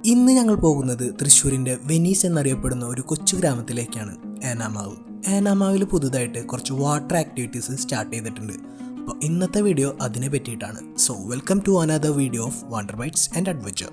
ഇന്ന് ഞങ്ങൾ പോകുന്നത് തൃശ്ശൂരിൻ്റെ വെനീസ് എന്നറിയപ്പെടുന്ന ഒരു കൊച്ചു ഗ്രാമത്തിലേക്കാണ്. ഏനാമാവ്. ഏനാമാവിൽ പുതുതായിട്ട് കുറച്ച് വാട്ടർ ആക്ടിവിറ്റീസ് സ്റ്റാർട്ട് ചെയ്തിട്ടുണ്ട്. അപ്പോൾ ഇന്നത്തെ വീഡിയോ അതിനെ പറ്റിയിട്ടാണ്. So welcome to another video of Wonder Bites and Adventure.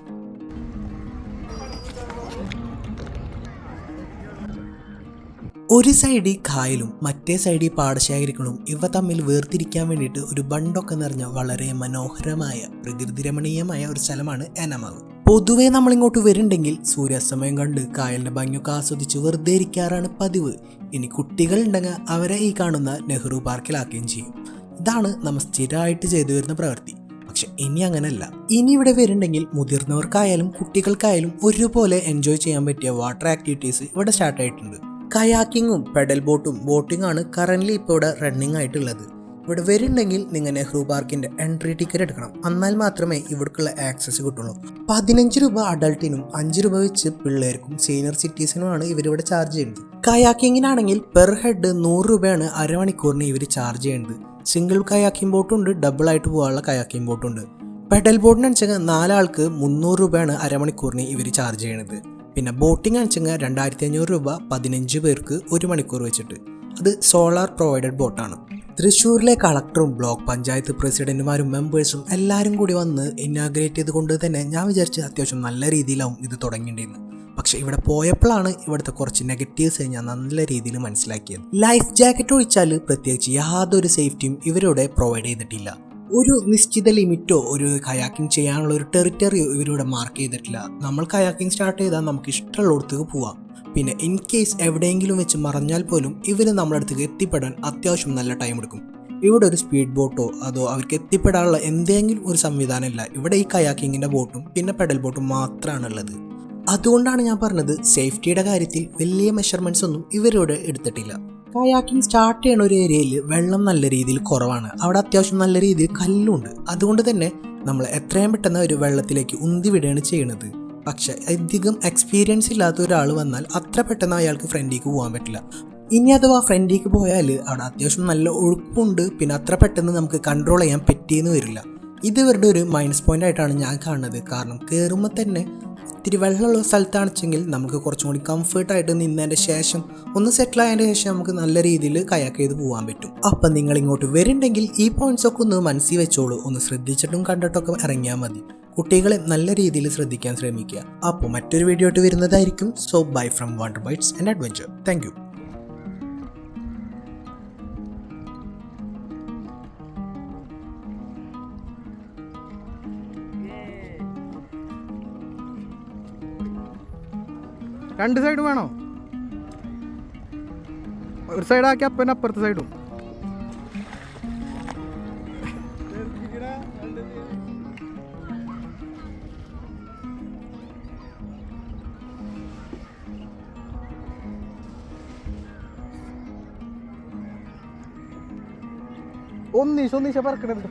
ഒരു സൈഡിൽ കായലും മറ്റേ സൈഡിൽ പാടശേഖരിക്കണവും ഇവ തമ്മിൽ വേർതിരിക്കാൻ വേണ്ടിയിട്ട് ഒരു ബണ്ടൊക്കെ നിറഞ്ഞ വളരെ മനോഹരമായ പ്രകൃതി രമണീയമായ ഒരു സ്ഥലമാണ് ഏനാമാവ്. പൊതുവെ നമ്മളിങ്ങോട്ട് വരുന്നുണ്ടെങ്കിൽ സൂര്യാസ്തമയം കണ്ട് കായലിൻ്റെ ഭംഗിയൊക്കെ ആസ്വദിച്ച് വെറുതെ ഇരിക്കാറാണ് പതിവ്. ഇനി കുട്ടികൾ ഉണ്ടെങ്കിൽ അവരെ ഈ കാണുന്ന നെഹ്റു പാർക്കിലാക്കുകയും ചെയ്യും. ഇതാണ് നമ്മൾ സ്ഥിരമായിട്ട് ചെയ്തു വരുന്ന പ്രവൃത്തി. പക്ഷെ ഇനി അങ്ങനെയല്ല. ഇനി ഇവിടെ വരുന്നുണ്ടെങ്കിൽ മുതിർന്നവർക്കായാലും കുട്ടികൾക്കായാലും ഒരുപോലെ എൻജോയ് ചെയ്യാൻ പറ്റിയ വാട്ടർ ആക്ടിവിറ്റീസ് ഇവിടെ സ്റ്റാർട്ട് ആയിട്ടുണ്ട്. കയാക്കിങ്ങും പെഡൽ ബോട്ടിംഗ് ആണ് കറന്റ് ഇപ്പോൾ ഇവിടെ റണ്ണിങ് ആയിട്ടുള്ളത്. ഇവിടെ വരുന്നുണ്ടെങ്കിൽ നിങ്ങൾ നെഹ്റു പാർക്കിൻ്റെ എൻട്രി ടിക്കറ്റ് എടുക്കണം. എന്നാൽ മാത്രമേ ഇവിടേക്കുള്ള ആക്സസ് കിട്ടുള്ളൂ. 15 രൂപ അഡൾട്ടിനും 5 രൂപ വെച്ച് പിള്ളേർക്കും സീനിയർ സിറ്റിസനുമാണ് ഇവരിവിടെ ചാർജ് ചെയ്യുന്നത്. കയാക്കിങ്ങിനാണെങ്കിൽ പെർ ഹെഡ് 100 രൂപയാണ് അരമണിക്കൂറിന് ഇവർ ചാർജ് ചെയ്യുന്നത്. സിംഗിൾ കയാക്കിംഗ് ബോട്ടുണ്ട്, ഡബിൾ ആയിട്ട് പോകാനുള്ള കയാക്കിംഗ് ബോട്ടുണ്ട്. പെഡൽ ബോട്ടിന് വെച്ചാൽ 4 ആൾക്ക് 300 രൂപയാണ് അരമണിക്കൂറിന് ഇവർ ചാർജ് ചെയ്യണത്. പിന്നെ ബോട്ടിംഗ് വെച്ചാൽ 2500 രൂപ 15 പേർക്ക് 1 മണിക്കൂർ വെച്ചിട്ട്. അത് സോളാർ പ്രൊവൈഡഡ് ബോട്ടാണ്. തൃശ്ശൂരിലെ കളക്ടറും ബ്ലോക്ക് പഞ്ചായത്ത് പ്രസിഡന്റുമാരും മെമ്പേഴ്സും എല്ലാവരും കൂടി വന്ന് ഇനാഗ്രേറ്റ് ചെയ്തുകൊണ്ട് തന്നെ ഞാൻ വിചാരിച്ച് അത്യാവശ്യം നല്ല രീതിയിലാവും ഇത് തുടങ്ങേണ്ടിയിരുന്നു. പക്ഷെ ഇവിടെ പോയപ്പോഴാണ് ഇവിടുത്തെ കുറച്ച് നെഗറ്റീവ്സ് ഞാൻ നല്ല രീതിയിൽ മനസ്സിലാക്കിയത്. ലൈഫ് ജാക്കറ്റ് ഒഴിച്ചാൽ പ്രത്യേകിച്ച് യാതൊരു സേഫ്റ്റിയും ഇവരുടെ പ്രൊവൈഡ് ചെയ്തിട്ടില്ല. ഒരു നിശ്ചിത ലിമിറ്റോ ഒരു കയാക്കിംഗ് ചെയ്യാനുള്ള ഒരു ടെറിറ്ററിയോ ഇവരിവിടെ മാർക്ക് ചെയ്തിട്ടില്ല. നമ്മൾ കയാക്കിംഗ് സ്റ്റാർട്ട് ചെയ്താൽ നമുക്ക് ഇഷ്ടമുള്ളിടത്തേക്ക് പോവാം. പിന്നെ ഇൻ കേസ് എവിടെയെങ്കിലും വെച്ച് മറഞ്ഞാൽ പോലും ഇവർ നമ്മുടെ അടുത്തേക്ക് എത്തിപ്പെടാൻ അത്യാവശ്യം നല്ല ടൈം എടുക്കും. ഇവിടെ ഒരു സ്പീഡ് ബോട്ടോ അതോ അവർക്ക് എത്തിപ്പെടാനുള്ള എന്തെങ്കിലും ഒരു സംവിധാനം ഇല്ല. ഇവിടെ ഈ കയാക്കിങ്ങിൻ്റെ ബോട്ടും പിന്നെ പെഡൽ ബോട്ടും മാത്രമാണ് ഉള്ളത്. അതുകൊണ്ടാണ് ഞാൻ പറഞ്ഞത് സേഫ്റ്റിയുടെ കാര്യത്തിൽ വലിയ മെഷർമെൻറ്റ്സ് ഒന്നും ഇവരിവിടെ എടുത്തിട്ടില്ല. കയാക്കിംഗ് സ്റ്റാർട്ട് ചെയ്യുന്ന ഒരു ഏരിയയിൽ വെള്ളം നല്ല രീതിയിൽ കുറവാണ്. അവിടെ അത്യാവശ്യം നല്ല രീതിയിൽ കല്ലുണ്ട്. അതുകൊണ്ട് തന്നെ നമ്മൾ എത്രയും പെട്ടെന്ന് ഒരു വെള്ളത്തിലേക്ക് ഉന്തി വിടുകയാണ് ചെയ്യുന്നത്. പക്ഷെ അധികം എക്സ്പീരിയൻസ് ഇല്ലാത്ത ഒരാൾ വന്നാൽ അത്ര പെട്ടെന്ന് അയാൾക്ക് ഫ്രണ്ടിലേക്ക് പോകാൻ പറ്റില്ല. ഇനി അഥവാ ഫ്രണ്ടിലേക്ക് പോയാൽ അവിടെ അത്യാവശ്യം നല്ല ഒഴുക്കുണ്ട്. പിന്നെ അത്ര പെട്ടെന്ന് നമുക്ക് കൺട്രോൾ ചെയ്യാൻ പറ്റിയെന്ന് വരില്ല. ഇത് ഇവരുടെ ഒരു മൈനസ് പോയിന്റ് ആയിട്ടാണ് ഞാൻ കാണുന്നത്. കാരണം കയറുമ്പോൾ തന്നെ ഇത്തിരി വെള്ളമുള്ള സ്ഥലത്താണെച്ചെങ്കിൽ നമുക്ക് കുറച്ചും കൂടി കംഫർട്ടായിട്ട് നിന്നതിൻ്റെ ശേഷം ഒന്ന് സെറ്റിൽ ആയതിൻ്റെ ശേഷം നമുക്ക് നല്ല രീതിയിൽ കയാക്ക് ചെയ്ത് പോകാൻ പറ്റും. അപ്പം നിങ്ങൾ ഇങ്ങോട്ട് വരുന്നുണ്ടെങ്കിൽ ഈ പോയിന്റ്സ് ഒക്കെ ഒന്ന് മനസ്സിൽ വെച്ചോളൂ. ഒന്ന് ശ്രദ്ധിച്ചിട്ടും കണ്ടിട്ടൊക്കെ ഇറങ്ങിയാൽ മതി. കുട്ടികളെ നല്ല രീതിയിൽ ശ്രദ്ധിക്കാൻ ശ്രമിക്കുക. അപ്പോൾ മറ്റൊരു വീഡിയോ ആയിട്ട് വരുന്നതായിരിക്കും. So bye from Wonder Bites and Adventure. Thank you. രണ്ട് സൈഡും വേണോ? ഒരു സൈഡാക്കി അപ്പനെ അപ്പുറത്തെ സൈഡും. ഒന്നീശ പറക്കണത്.